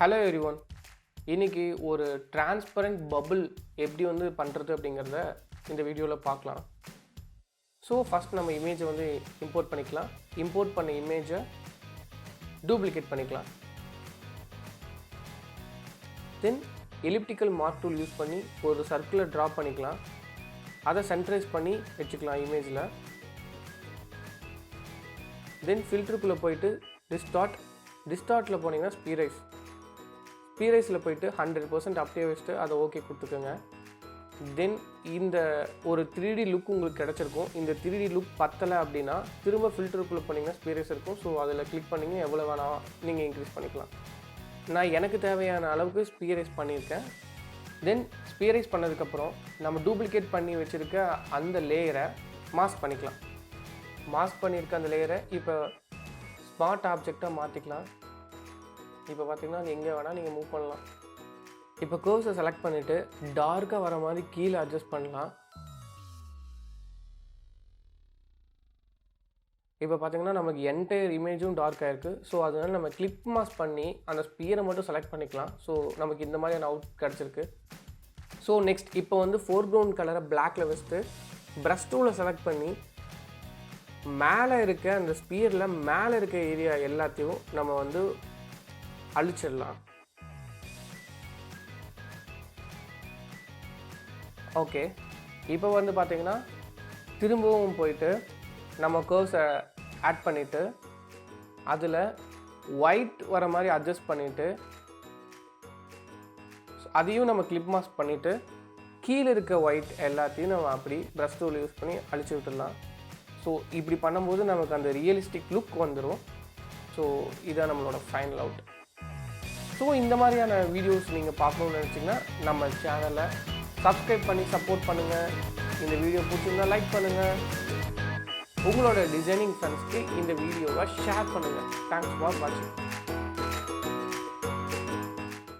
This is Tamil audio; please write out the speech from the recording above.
ஹலோ எவ்ரிவன், இன்றைக்கி ஒரு டிரான்ஸ்பரண்ட் பபுள் எப்படி பண்ணுறது அப்படிங்கிறத இந்த வீடியோவில் பார்க்கலாம். ஸோ ஃபஸ்ட் நம்ம இமேஜை இம்போர்ட் பண்ணிக்கலாம். இம்போர்ட் பண்ண இமேஜை டூப்ளிகேட் பண்ணிக்கலாம். தென் எலிப்டிக்கல் மார்க் டூல் யூஸ் பண்ணி ஒரு சர்க்கிளை ட்ரா பண்ணிக்கலாம். அதை சென்ட்ரைஸ் பண்ணி வச்சுக்கலாம் இமேஜில். தென் ஃபில்டருக்குள்ளே போயிட்டு டிஸ்டார்ட்டில் போனீங்கன்னா ஸ்பீரைஸில் போயிட்டு 100% அப்படியே வச்சுட்டு அதை ஓகே கொடுத்துக்கோங்க. தென் இந்த ஒரு 3D லுக் உங்களுக்கு கிடச்சிருக்கும். இந்த 3D லுக் பத்தலை அப்படின்னா திரும்ப ஃபில்டருக்குள்ளே போனீங்கன்னா ஸ்பீரைஸ் இருக்கும். ஸோ அதில் கிளிக் பண்ணிங்க எவ்வளோ வேணாம் நீங்கள் இன்க்ரீஸ் பண்ணிக்கலாம். நான் எனக்கு தேவையான அளவுக்கு ஸ்பீரைஸ் பண்ணியிருக்கேன். தென் ஸ்பீரைஸ் பண்ணதுக்கப்புறம் நம்ம டூப்ளிகேட் பண்ணி வச்சுருக்க அந்த லேயரை மாஸ்க் பண்ணிக்கலாம். மாஸ்க் பண்ணியிருக்க அந்த லேயரை இப்போ ஸ்மார்ட் ஆப்ஜெக்டாக மாற்றிக்கலாம். இப்போ பார்த்தீங்கன்னா அது எங்கே வேணால் நீங்கள் மூவ் பண்ணலாம். இப்போ கர்வ்ஸை செலக்ட் பண்ணிவிட்டு டார்க்காக வர மாதிரி கீழே அட்ஜஸ்ட் பண்ணலாம். இப்போ பார்த்தீங்கன்னா நமக்கு என்டையர் இமேஜும் டார்க்காக இருக்குது. ஸோ அதனால் நம்ம கிளிப் மாஸ்க் பண்ணி அந்த ஸ்பியரை மட்டும் செலக்ட் பண்ணிக்கலாம். ஸோ நமக்கு இந்த மாதிரியான அவுட் கிடச்சிருக்கு. ஸோ நெக்ஸ்ட் இப்போ ஃபோர்க்ரவுண்ட் கலரை பிளாக்ல வச்சுட்டு ப்ரஷ் டூலை செலக்ட் பண்ணி மேலே இருக்க அந்த ஸ்பியரில் மேலே இருக்க ஏரியா எல்லாத்தையும் நம்ம அழிச்சிடலாம். ஓகே, இப்போ பார்த்தீங்கன்னா திரும்பவும் போயிட்டு நம்ம கர்வ்ஸை ஆட் பண்ணிவிட்டு அதில் ஒயிட் வர மாதிரி அட்ஜஸ்ட் பண்ணிவிட்டு அதையும் நம்ம கிளிப் மாஸ்க் பண்ணிவிட்டு கீழே இருக்க ஒயிட் எல்லாத்தையும் நம்ம அப்படி ப்ரஷ் டூல் யூஸ் பண்ணி அழிச்சு விட்டுடலாம். ஸோ இப்படி பண்ணும்போது நமக்கு அந்த ரியலிஸ்டிக் லுக் வந்துடும். ஸோ இதான் நம்மளோட ஃபைனல் அவுட். ஸோ இந்த மாதிரியான வீடியோஸ் நீங்கள் பார்க்கணுன்னு நினச்சிங்கன்னா நம்ம சேனலை சப்ஸ்கிரைப் பண்ணி சப்போர்ட் பண்ணுங்கள். இந்த வீடியோ பிடிச்சிருந்தா லைக் பண்ணுங்கள். உங்களோட டிசைனிங் ஃப்ரெண்ட்ஸ்க்கு இந்த வீடியோவை ஷேர் பண்ணுங்கள். தேங்க்ஸ் ஃபார் வாட்சிங்.